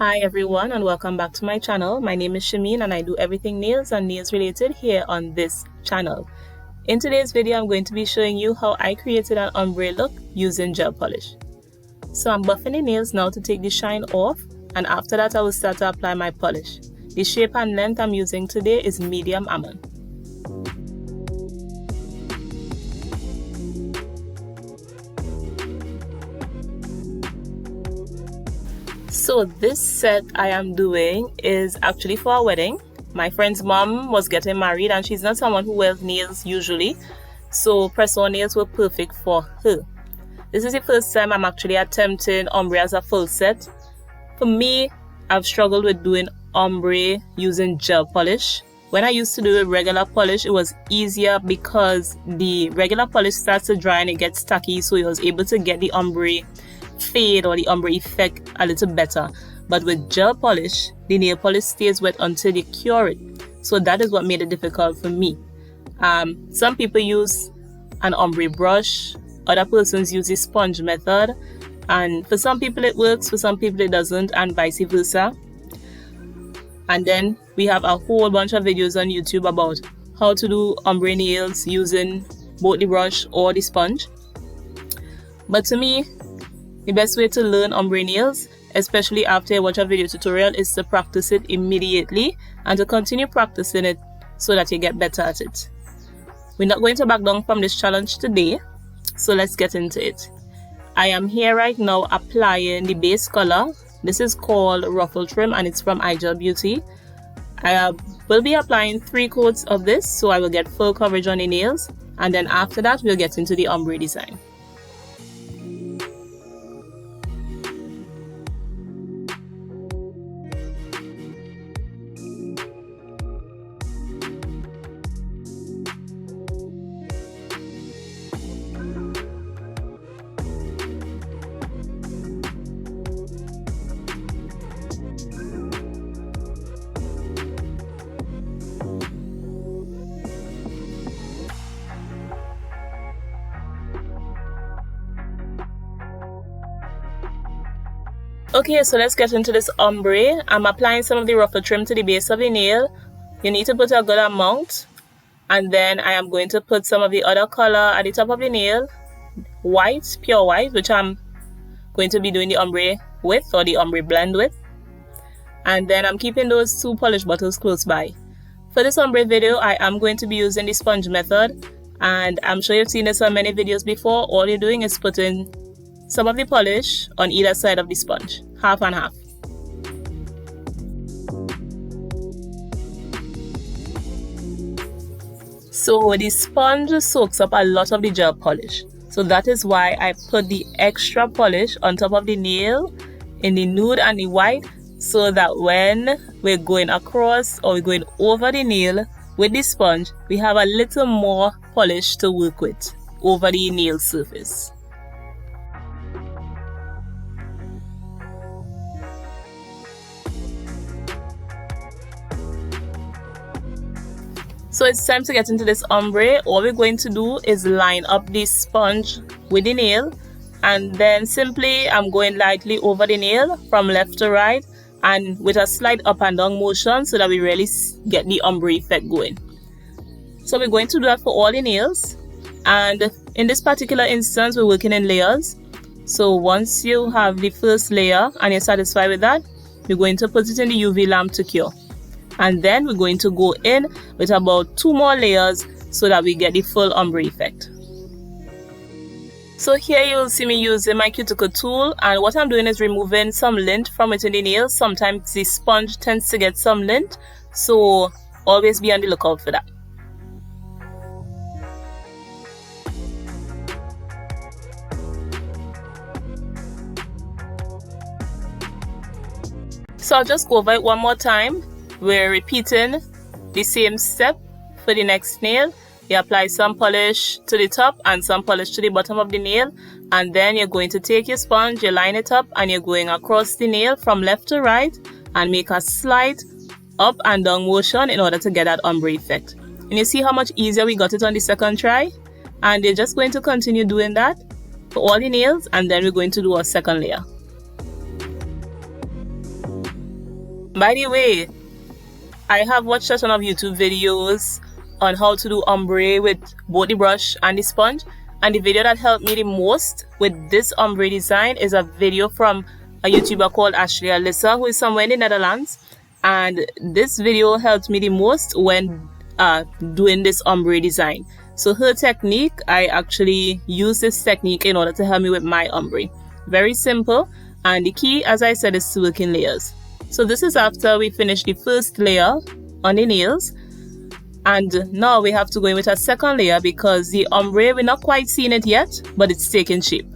Hi everyone and welcome back to my channel. My name is Shameen and I do everything nails and nails related here on this channel. In today's video, I'm going to be showing you how I created an ombre look using gel polish. So I'm buffing the nails now to take the shine off, and after that I will start to apply my polish. The shape and length I'm using today is medium almond. So this set I am doing is actually for a wedding. My friend's mom was getting married and she's not someone who wears nails usually, so press-on nails were perfect for her. This is the first time I'm actually attempting ombre as a full set. For me, I've struggled with doing ombre using gel polish. When I used to do a regular polish, it was easier because the regular polish starts to dry and it gets tacky, so I was able to get the ombre fade or the ombre effect a little better. But with gel polish, the nail polish stays wet until you cure it, so that is what made it difficult for me. Some people use an ombre brush, other persons use the sponge method, and for some people it works, for some people it doesn't, and vice versa. And then we have a whole bunch of videos on YouTube about how to do ombre nails using both the brush or the sponge. But to me, the best way to learn ombre nails, especially after you watch a video tutorial, is to practice it immediately and to continue practicing it so that you get better at it. We're not going to back down from this challenge today, so let's get into it. I am here right now applying the base color. This is called Ruffle Trim and it's from iGel Beauty. I will be applying 3 coats of this, so I will get full coverage on the nails, and then after that we'll get into the ombre design. Okay, so let's get into this ombre. I'm applying some of the ruffle trim to the base of the nail. You need to put a good amount, and then I am going to put some of the other color at the top of the nail, white, pure white, which I'm going to be doing the ombre with, or the ombre blend with. And then I'm keeping those 2 polish bottles close by. For this ombre video, I am going to be using the sponge method, and I'm sure you've seen this on many videos before. All you're doing is putting some of the polish on either side of the sponge, half and half. So the sponge soaks up a lot of the gel polish, so that is why I put the extra polish on top of the nail in the nude and the white, so that when we're going across or we're going over the nail with the sponge, we have a little more polish to work with over the nail surface. So it's time to get into this ombre. All we're going to do is line up the sponge with the nail, and then simply I'm going lightly over the nail from left to right and with a slight up and down motion so that we really get the ombre effect going. So we're going to do that for all the nails, and in this particular instance we're working in layers. So once you have the first layer and you're satisfied with that, we're going to put it in the UV lamp to cure. And then we're going to go in with about 2 more layers so that we get the full ombre effect. So here you'll see me using my cuticle tool, and what I'm doing is removing some lint from within the nails. Sometimes the sponge tends to get some lint, so always be on the lookout for that. So I'll just go over it one more time. We're repeating the same step for the next nail. You apply some polish to the top and some polish to the bottom of the nail, and then you're going to take your sponge, you line it up, and you're going across the nail from left to right and make a slight up and down motion in order to get that ombre effect. And you see how much easier we got it on the second try, and you're just going to continue doing that for all the nails, and then we're going to do a second layer. By the way, I have watched a ton of YouTube videos on how to do ombre with both the brush and the sponge, and the video that helped me the most with this ombre design is a video from a YouTuber called Ashley Alyssa, who is somewhere in the Netherlands, and this video helped me the most when doing this ombre design. So her technique, I actually use this technique in order to help me with my ombre. Very simple, and the key, as I said, is to work in layers. So this is after we finish the first layer on the nails, and now we have to go in with a second layer because the ombre, we're not quite seeing it yet, but it's taking shape.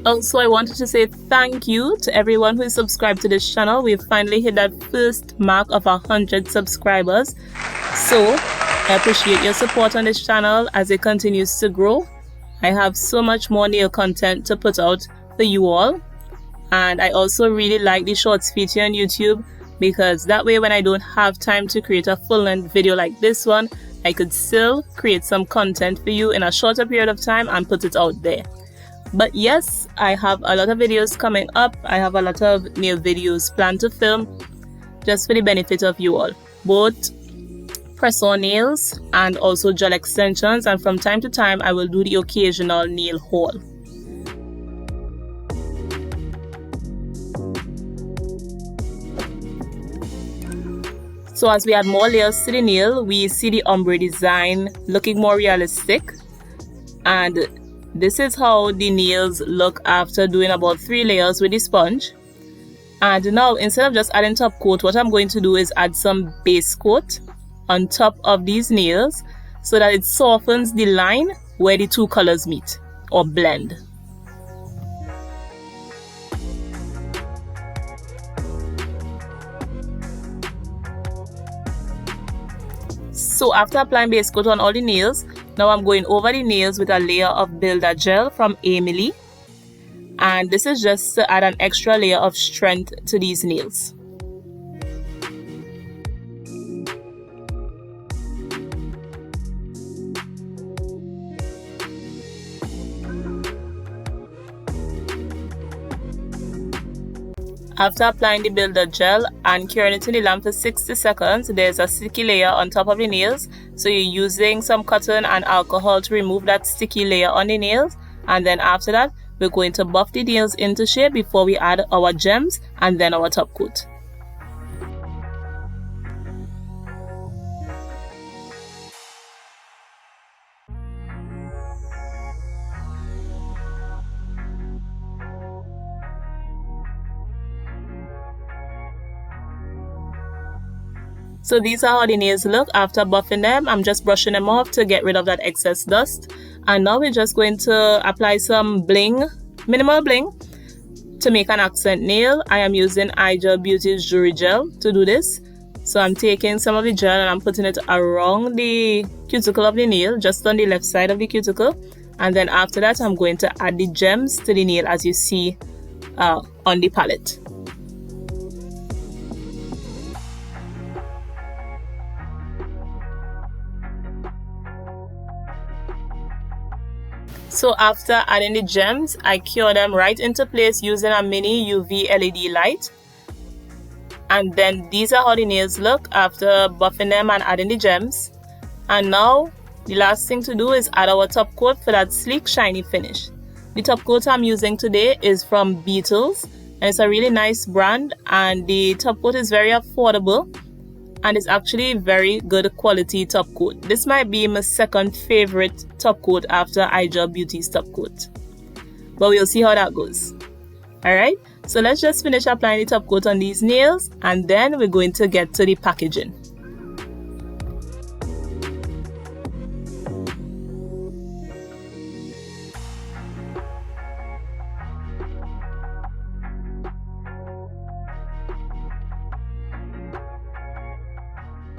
Also, I wanted to say thank you to everyone who is subscribed to this channel. We've finally hit that first mark of 100 subscribers. So I appreciate your support on this channel as it continues to grow. I have so much more nail content to put out for you all. And I also really like the shorts feature on YouTube, because that way when I don't have time to create a full-length video like this one, I could still create some content for you in a shorter period of time and put it out there. But yes, I have a lot of videos coming up. I have a lot of nail videos planned to film just for the benefit of you all. Both press-on nails and also gel extensions, and from time to time I will do the occasional nail haul. So as we add more layers to the nail, we see the ombre design looking more realistic, and this is how the nails look after doing about 3 layers with the sponge. And now, instead of just adding top coat, what I'm going to do is add some base coat on top of these nails so that it softens the line where the two colors meet or blend. So after applying base coat on all the nails, now I'm going over the nails with a layer of Builder Gel from Emily. And this is just to add an extra layer of strength to these nails. After applying the Builder Gel and curing it in the lamp for 60 seconds, there's a sticky layer on top of the nails. So you're using some cotton and alcohol to remove that sticky layer on the nails. And then after that, we're going to buff the nails into shape before we add our gems and then our top coat. So these are how the nails look after buffing them. I'm just brushing them off to get rid of that excess dust. And now we're just going to apply some bling, minimal bling, to make an accent nail. I am using iGel Beauty's Jewelry Gel to do this. So I'm taking some of the gel and I'm putting it around the cuticle of the nail, just on the left side of the cuticle. And then after that, I'm going to add the gems to the nail as you see on the palette. So after adding the gems, I cure them right into place using a mini UV LED light. And then these are how the nails look after buffing them and adding the gems. And now the last thing to do is add our top coat for that sleek shiny finish. The top coat I'm using today is from Beetles, and it's a really nice brand, and the top coat is very affordable and it's actually very good quality top coat. This might be my second favorite top coat after iGel Beauty's top coat, but we'll see how that goes. Alright, so let's just finish applying the top coat on these nails and then we're going to get to the packaging.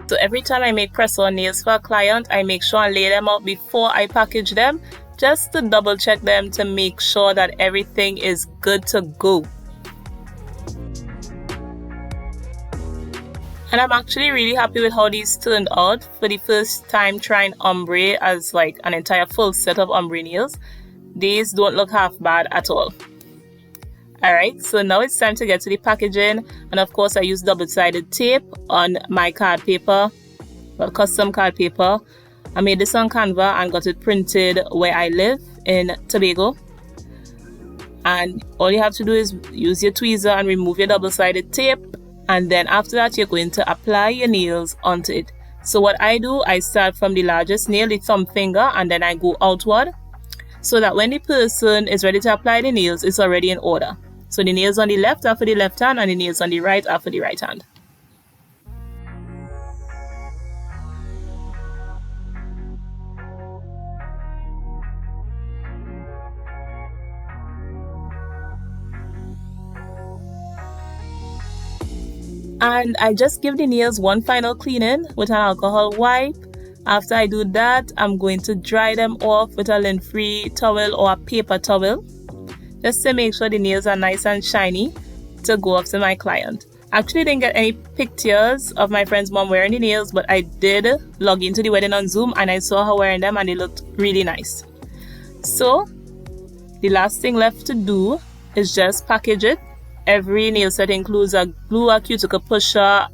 So every time I make press-on nails for a client, I make sure I lay them out before I package them, just to double check them to make sure that everything is good to go. And I'm actually really happy with how these turned out for the first time trying ombre as like an entire full set of ombre nails. these don't look half bad at all. Alright, so now it's time to get to the packaging, and of course I use double-sided tape on my card paper, well, custom card paper. I made this on Canva and got it printed where I live in Tobago. And all you have to do is use your tweezer and remove your double-sided tape, and then after that you're going to apply your nails onto it. So what I do, I start from the largest nail, the thumb finger, and then I go outward, so that when the person is ready to apply the nails, it's already in order. So the nails on the left are for the left hand, and the nails on the right are for the right hand. And I just give the nails one final cleaning with an alcohol wipe. After I do that, I'm going to dry them off with a lint-free towel or a paper towel, just to make sure the nails are nice and shiny to go off to my client. Actually didn't get any pictures of my friend's mom wearing the nails, but I did log into the wedding on Zoom and I saw her wearing them and they looked really nice. So the last thing left to do is just package it. Every nail set includes a glue, a cuticle pusher,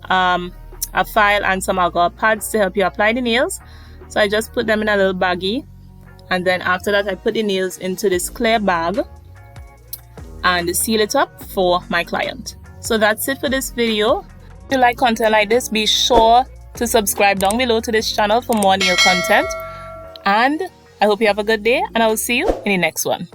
a file, and some alcohol pads to help you apply the nails. So I just put them in a little baggie, and then after that I put the nails into this clear bag and seal it up for my client. So that's it for this video. If you like content like this, be sure to subscribe down below to this channel for more nail content. And I hope you have a good day, and I will see you in the next one.